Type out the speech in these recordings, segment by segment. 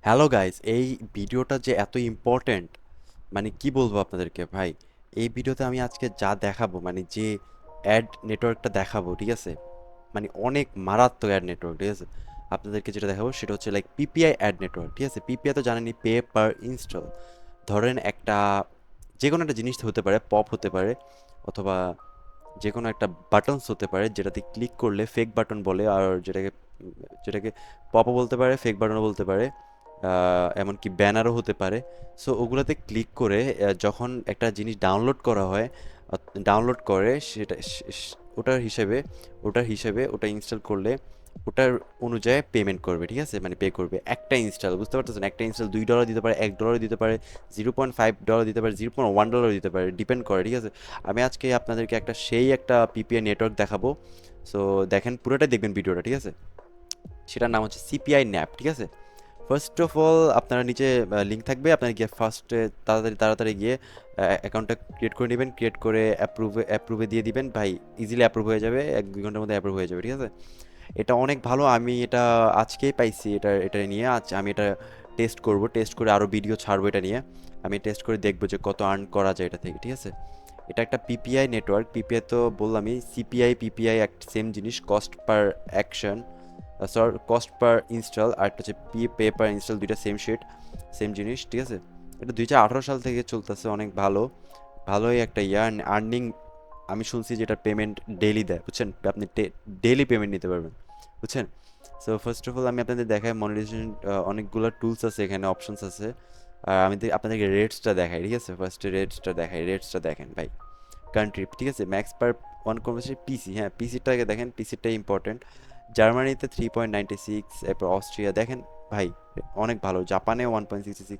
Hello guys, এই ভিডিওটা যে এত ইম্পর্ট্যান্ট মানে কি বলবো আপনাদেরকে ভাই। এই ভিডিওতে আমি আজকে যা দেখাবো মানে যে অ্যাড নেটওয়ার্কটা দেখাবো, ঠিক আছে, মানে অনেক মারাত্মক অ্যাড নেটওয়ার্ক, ঠিক আছে। আপনাদেরকে যেটা দেখাবো সেটা হচ্ছে লাইক পিপিআই অ্যাড নেটওয়ার্ক, ঠিক আছে। পিপিআই তো জানেনই, পে পার ইনস্টল। ধরেন একটা যে কোনো একটা জিনিস হতে পারে, পপ হতে পারে, অথবা যে কোনো একটা বাটনস হতে পারে যেটাতে ক্লিক করলে ফেক বাটন বলে, আর যেটাকে পপও বলতে পারে, ফেক বাটনও বলতে পারে, এমনকি ব্যানারও হতে পারে। সো ওগুলোতে ক্লিক করে যখন একটা জিনিস ডাউনলোড করা হয়, ডাউনলোড করে সেটা ওটার হিসেবে ওটা ইনস্টল করলে ওটার অনুযায়ী পেমেন্ট করবে, ঠিক আছে, মানে পে করবে একটা ইনস্টল, বুঝতে পারতেছেন? একটা ইনস্টল $2 দিতে পারে, $1 দিতে পারে, $0.5 দিতে পারে, $0.1 দিতে পারে, ডিপেন্ড করে, ঠিক আছে। আমি আজকে আপনাদেরকে একটা পিপিআই নেটওয়ার্ক দেখাবো। সো দেখেন, পুরোটাই দেখবেন ভিডিওটা, ঠিক আছে। সেটার নাম হচ্ছে সিপিআই ন্যাপ, ঠিক আছে। ফার্স্ট অফ অল আপনারা নিচে লিঙ্ক থাকবে, আপনারা গিয়ে ফার্স্টে তাড়াতাড়ি তাড়াতাড়ি গিয়ে অ্যাকাউন্টটা ক্রিয়েট করে নেবেন, ক্রিয়েট করে অ্যাপ্রুভে দিয়ে দিবেন ভাই। ইজিলি অ্যাপ্রুভ হয়ে যাবে, 1-2 ঘন্টার মধ্যে অ্যাপ্রুভ হয়ে যাবে, ঠিক আছে। এটা অনেক ভালো, আমি এটা আজকেই পাইছি। এটা নিয়ে আজ আমি এটা টেস্ট করব, টেস্ট করে আরও ভিডিও ছাড়বো এটা নিয়ে। আমি টেস্ট করে দেখবো যে কত আর্ন করা যায় এটা থেকে, ঠিক আছে। এটা একটা পিপিআই নেটওয়ার্ক। পিপিআই তো বললামই, সিপিআই পিপিআই এক সেম জিনিস, cost per action, cost per install, আর একটা হচ্ছে পে পার ইনস্টল, দুইটা সেম শিট, সেম জিনিস, ঠিক আছে। এটা 2018 সাল থেকে চলতেছে, অনেক ভালোই একটা ইয়ার আর্নিং। আমি শুনছি যে এটা পেমেন্ট ডেইলি দেয়, বুঝছেন, আপনি ডেইলি পেমেন্ট নিতে পারবেন, বুঝছেন। সো ফার্স্ট অফ অল আমি আপনাদের দেখাই মনিটাইজেশন, অনেকগুলো টুলস আছে এখানে, অপশনস আছে। আর আমি আপনাদেরকে রেটসটা দেখাই, ঠিক আছে। ফার্স্টে রেটসটা দেখেন ভাই। কান্ট্রি, ঠিক আছে, ম্যাক্স পার ওয়ান কনভার্সেশন পিসি, হ্যাঁ পিসিটাকে দেখেন, পিসিটাই ইম্পর্টেন্ট। জার্মানিতে 3.96, এরপর অস্ট্রিয়া দেখেন ভাই, অনেক ভালো। জাপানে 1.66,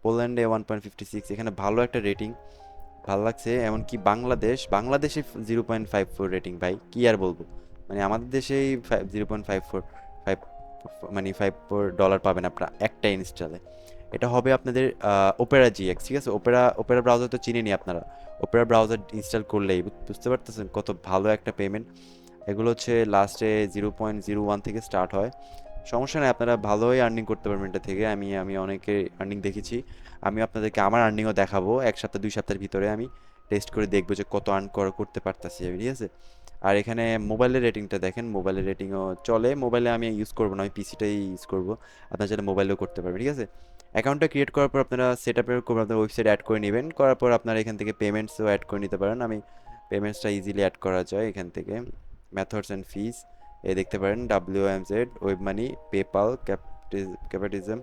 পোল্যান্ডে 1.56, এখানে ভালো একটা রেটিং, ভালো লাগছে। এমনকি বাংলাদেশে 0.54 রেটিং ভাই, কি আর বলবো। মানে আমাদের দেশেই 0.54, মানে $54 পাবেন আপনারা একটা ইনস্টলে। এটা হবে আপনাদের ওপেরা জিএক্স, ঠিক আছে। ওপেরা ব্রাউজার তো চিনেনি আপনারা। ওপেরা ব্রাউজার ইনস্টল করলেই বুঝতে পারতেছেন কত ভালো একটা পেমেন্ট। এগুলো হচ্ছে লাস্টে 0.01 থেকে স্টার্ট হয়। সমস্যা নেই, আপনারা ভালোই আর্নিং করতে পারবেন এটা থেকে। আমি অনেকে আর্নিং দেখেছি। আমি আপনাদেরকে আমার আর্নিংও দেখাবো 1 সপ্তাহ 2 সপ্তাহের ভিতরে। আমি টেস্ট করে দেখবো যে কত আর্ন করতে পারতাছি আমি, ঠিক আছে। আর এখানে মোবাইলের রেটিংটা দেখেন, মোবাইলের রেটিংও চলে। মোবাইলে আমি ইউজ করবো না, আমি পিসিটাই ইউজ করবো। আপনারা চাইলে মোবাইলেও করতে পারবেন, ঠিক আছে। অ্যাকাউন্টটা ক্রিয়েট করার পর আপনারা সেট আপের করবেন, আপনার ওয়েবসাইট অ্যাড করে নেবেন, করার পর আপনারা এখান থেকে পেমেন্টসও অ্যাড করে নিতে পারেন। আমি পেমেন্টসটা ইজিলি অ্যাড করা যায় এখান থেকে। মেথডস অ্যান্ড ফিস এই দেখতে পারেন, WMZ, web money, PayPal, capitalism,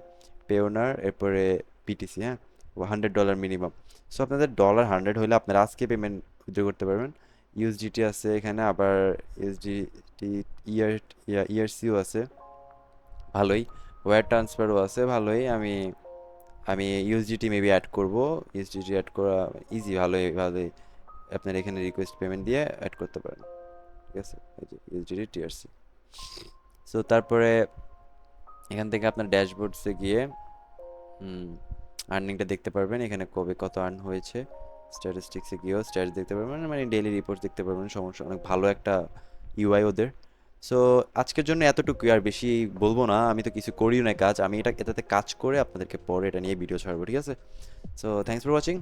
Payoneer, এরপরে পিটিসি, হ্যাঁ, $100 মিনিমাম। সো আপনাদের $100 হলে আপনারা আজকে পেমেন্ট উইথড্র করতে পারবেন। ইউএসডিটি আছে এখানে, আবার ইউএসডিটি, ইয়ার ইআরসিও আছে, ভালোই। ওয়্যার ট্রান্সফারও আছে, ভালোই। আমি আমি ইউএসডিটি মেবি অ্যাড করব। ইউএসডিটি অ্যাড করা ইজি, ভালোই। আপনার এখানে রিকোয়েস্ট পেমেন্ট দিয়ে অ্যাড করতে পারেন, ঠিক আছে। এই যে ইউএসডিটি টিআরসি। সো তারপরে এখান থেকে আপনার ড্যাশবোর্ডসে গিয়ে আর্নিংটা দেখতে পারবেন, এখানে কবে কত আর্ন হয়েছে। স্ট্যাটিস্টিক্সে গিয়েও স্ট্যাটিস দেখতে পারবেন, মানে ডেইলি রিপোর্টস দেখতে পারবেন। সমস্যা, অনেক ভালো একটা ইউআই ওদের। সো আজকের জন্য এতটুকুই, আর বেশি বলবো না। আমি তো কিছু করিও না কাজ, আমি এটাতে কাজ করে আপনাদেরকে পরে এটা নিয়ে ভিডিও ছাড়বো, ঠিক আছে। So thanks for watching.